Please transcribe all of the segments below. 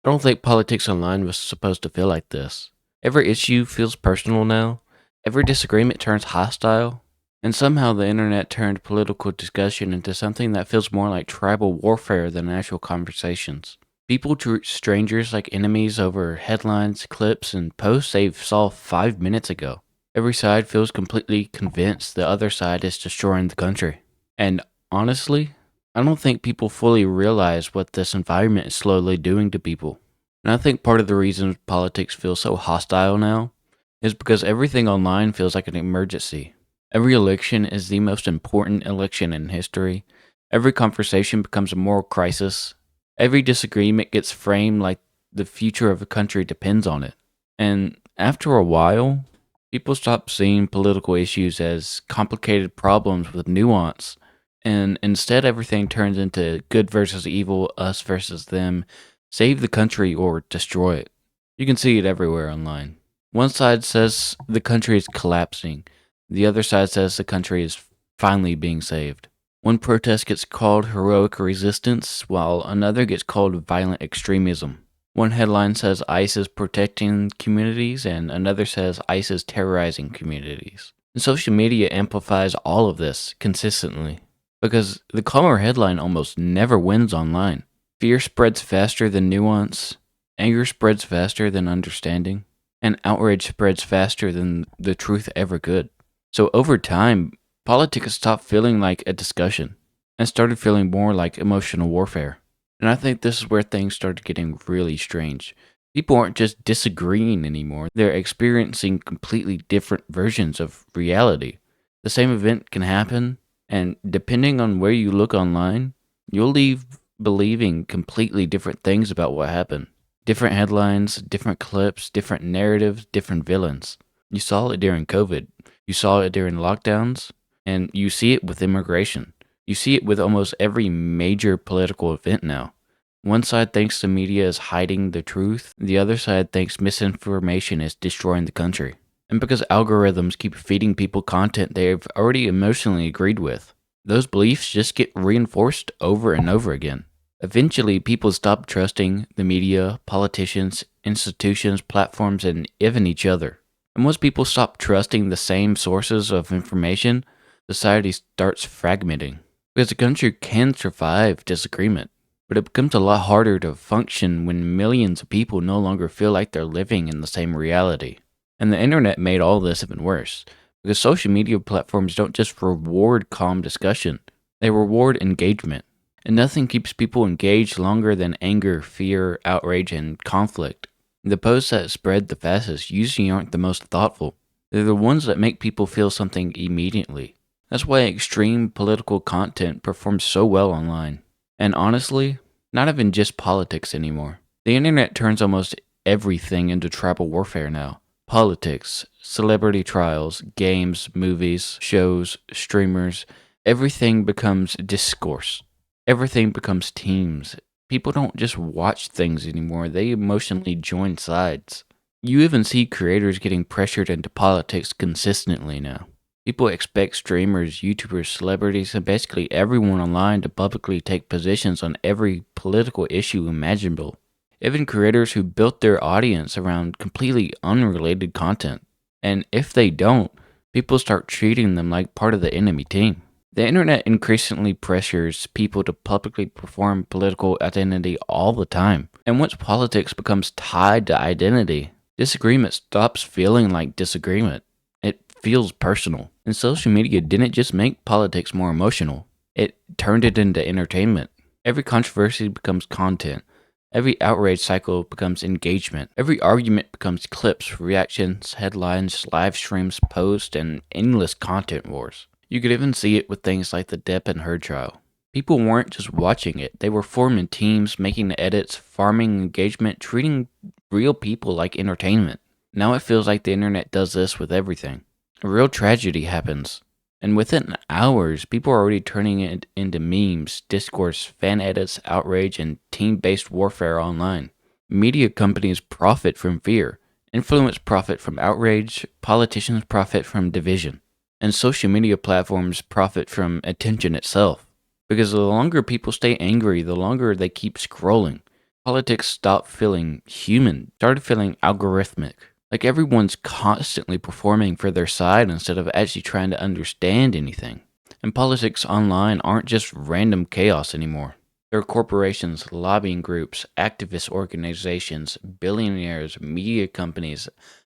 I don't think politics online was supposed to feel like this. Every issue feels personal now. Every disagreement turns hostile. And somehow the internet turned political discussion into something that feels more like tribal warfare than actual conversations. People treat strangers like enemies over headlines, clips, and posts they saw 5 minutes ago. Every side feels completely convinced the other side is destroying the country. And honestly, I don't think people fully realize what this environment is slowly doing to people. And I think part of the reason politics feels so hostile now is because everything online feels like an emergency. Every election is the most important election in history. Every conversation becomes a moral crisis. Every disagreement gets framed like the future of a country depends on it. And after a while, people stop seeing political issues as complicated problems with nuance, and instead everything turns into good versus evil, us versus them, save the country or destroy it. You can see it everywhere online. One side says the country is collapsing, the other side says the country is finally being saved. One protest gets called heroic resistance, while another gets called violent extremism. One headline says ICE is protecting communities, and another says ICE is terrorizing communities. And social media amplifies all of this consistently because the calmer headline almost never wins online. Fear spreads faster than nuance, anger spreads faster than understanding, and outrage spreads faster than the truth ever could. So over time, politics stopped feeling like a discussion and started feeling more like emotional warfare. And I think this is where things started getting really strange. People aren't just disagreeing anymore, they're experiencing completely different versions of reality. The same event can happen, and depending on where you look online, you'll leave believing completely different things about what happened. Different headlines, different clips, different narratives, different villains. You saw it during COVID, you saw it during lockdowns, and you see it with immigration. You see it with almost every major political event now. One side thinks the media is hiding the truth, the other side thinks misinformation is destroying the country. And because algorithms keep feeding people content they've already emotionally agreed with, those beliefs just get reinforced over and over again. Eventually, people stop trusting the media, politicians, institutions, platforms, and even each other. And once people stop trusting the same sources of information, society starts fragmenting. Because a country can survive disagreement, but it becomes a lot harder to function when millions of people no longer feel like they're living in the same reality. And the internet made all this even worse, because social media platforms don't just reward calm discussion, they reward engagement. And nothing keeps people engaged longer than anger, fear, outrage, and conflict. The posts that spread the fastest usually aren't the most thoughtful. They're the ones that make people feel something immediately. That's why extreme political content performs so well online. And honestly, not even just politics anymore. The internet turns almost everything into tribal warfare now. Politics, celebrity trials, games, movies, shows, streamers, everything becomes discourse. Everything becomes teams. People don't just watch things anymore, they emotionally join sides. You even see creators getting pressured into politics consistently now. People expect streamers, YouTubers, celebrities, and basically everyone online to publicly take positions on every political issue imaginable. Even creators who built their audience around completely unrelated content. And if they don't, people start treating them like part of the enemy team. The internet increasingly pressures people to publicly perform political identity all the time. And once politics becomes tied to identity, disagreement stops feeling like disagreement. It feels personal. And social media didn't just make politics more emotional, it turned it into entertainment. Every controversy becomes content. Every outrage cycle becomes engagement. Every argument becomes clips, reactions, headlines, live streams, posts, and endless content wars. You could even see it with things like the Depp and Heard trial. People weren't just watching it, they were forming teams, making the edits, farming engagement, treating real people like entertainment. Now it feels like the internet does this with everything. A real tragedy happens, and within hours, people are already turning it into memes, discourse, fan edits, outrage, and team-based warfare online. Media companies profit from fear, influence profit from outrage, politicians profit from division, and social media platforms profit from attention itself. Because the longer people stay angry, the longer they keep scrolling. Politics stopped feeling human, started feeling algorithmic. Like everyone's constantly performing for their side instead of actually trying to understand anything. And politics online aren't just random chaos anymore. There are corporations, lobbying groups, activist organizations, billionaires, media companies,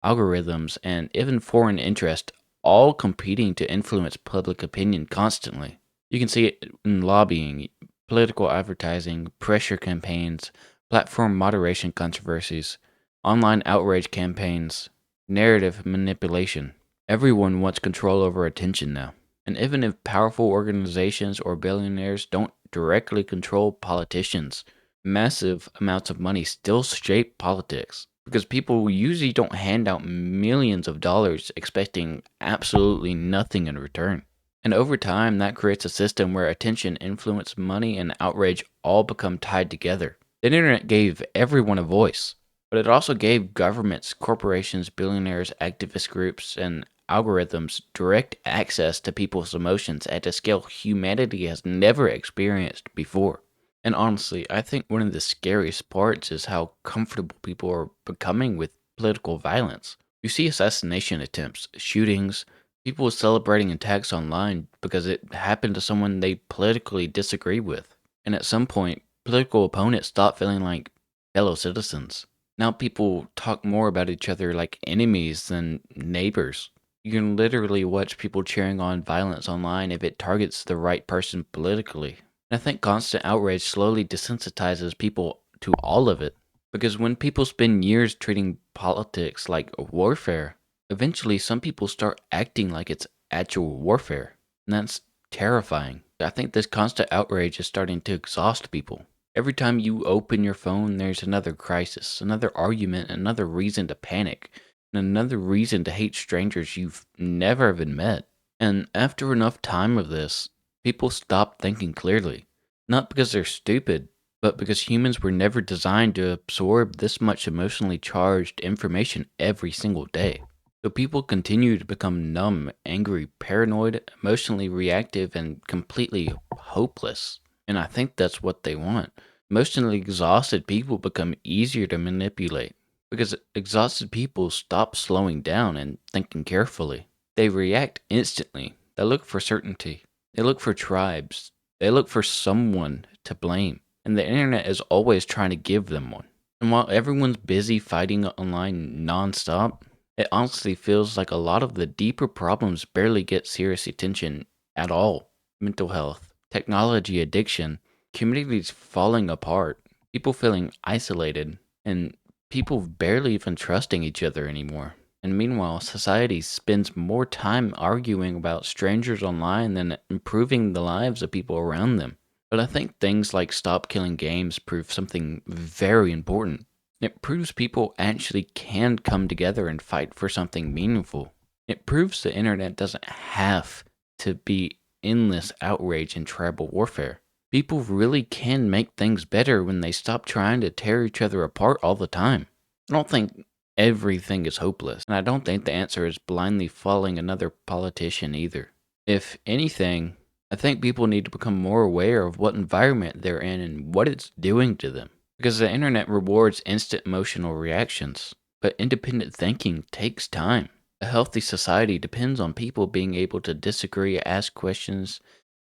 algorithms, and even foreign interest all competing to influence public opinion constantly. You can see it in lobbying, political advertising, pressure campaigns, platform moderation controversies, online outrage campaigns, narrative manipulation. Everyone wants control over attention now. And even if powerful organizations or billionaires don't directly control politicians, massive amounts of money still shape politics. Because people usually don't hand out millions of dollars expecting absolutely nothing in return. And over time, that creates a system where attention, influence, money, and outrage all become tied together. The internet gave everyone a voice, but it also gave governments, corporations, billionaires, activist groups, and algorithms direct access to people's emotions at a scale humanity has never experienced before. And honestly, I think one of the scariest parts is how comfortable people are becoming with political violence. You see assassination attempts, shootings, people celebrating attacks online because it happened to someone they politically disagree with. And at some point, political opponents stop feeling like fellow citizens. Now people talk more about each other like enemies than neighbors. You can literally watch people cheering on violence online if it targets the right person politically. And I think constant outrage slowly desensitizes people to all of it. Because when people spend years treating politics like warfare, eventually some people start acting like it's actual warfare. And that's terrifying. I think this constant outrage is starting to exhaust people. Every time you open your phone, there's another crisis, another argument, another reason to panic, and another reason to hate strangers you've never even met. And after enough time of this, people stop thinking clearly. Not because they're stupid, but because humans were never designed to absorb this much emotionally charged information every single day. So people continue to become numb, angry, paranoid, emotionally reactive, and completely hopeless. And I think that's what they want. Emotionally exhausted people become easier to manipulate because exhausted people stop slowing down and thinking carefully. They react instantly. They look for certainty. They look for tribes. They look for someone to blame. And the internet is always trying to give them one. And while everyone's busy fighting online nonstop, it honestly feels like a lot of the deeper problems barely get serious attention at all. Mental health, technology addiction, communities falling apart, people feeling isolated, and people barely even trusting each other anymore. And meanwhile, society spends more time arguing about strangers online than improving the lives of people around them. But I think things like Stop Killing Games prove something very important. It proves people actually can come together and fight for something meaningful. It proves the internet doesn't have to be endless outrage and tribal warfare. People really can make things better when they stop trying to tear each other apart all the time. I don't think everything is hopeless, and I don't think the answer is blindly following another politician either. If anything, I think people need to become more aware of what environment they're in and what it's doing to them. Because the internet rewards instant emotional reactions, but independent thinking takes time. A healthy society depends on people being able to disagree, ask questions,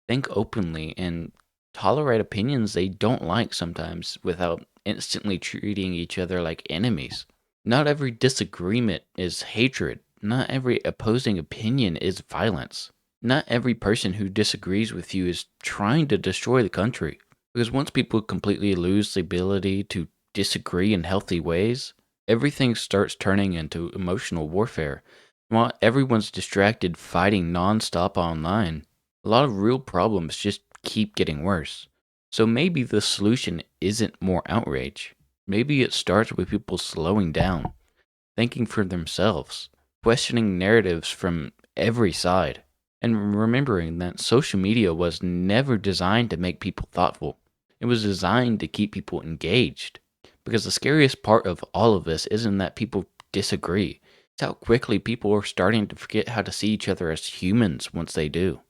think openly, and tolerate opinions they don't like sometimes without instantly treating each other like enemies. Not every disagreement is hatred. Not every opposing opinion is violence. Not every person who disagrees with you is trying to destroy the country. Because once people completely lose the ability to disagree in healthy ways, everything starts turning into emotional warfare. While everyone's distracted fighting nonstop online, a lot of real problems just keep getting worse. So maybe the solution isn't more outrage. Maybe it starts with people slowing down, thinking for themselves, questioning narratives from every side, and remembering that social media was never designed to make people thoughtful. It was designed to keep people engaged. Because the scariest part of all of this isn't that people disagree, it's how quickly people are starting to forget how to see each other as humans once they do.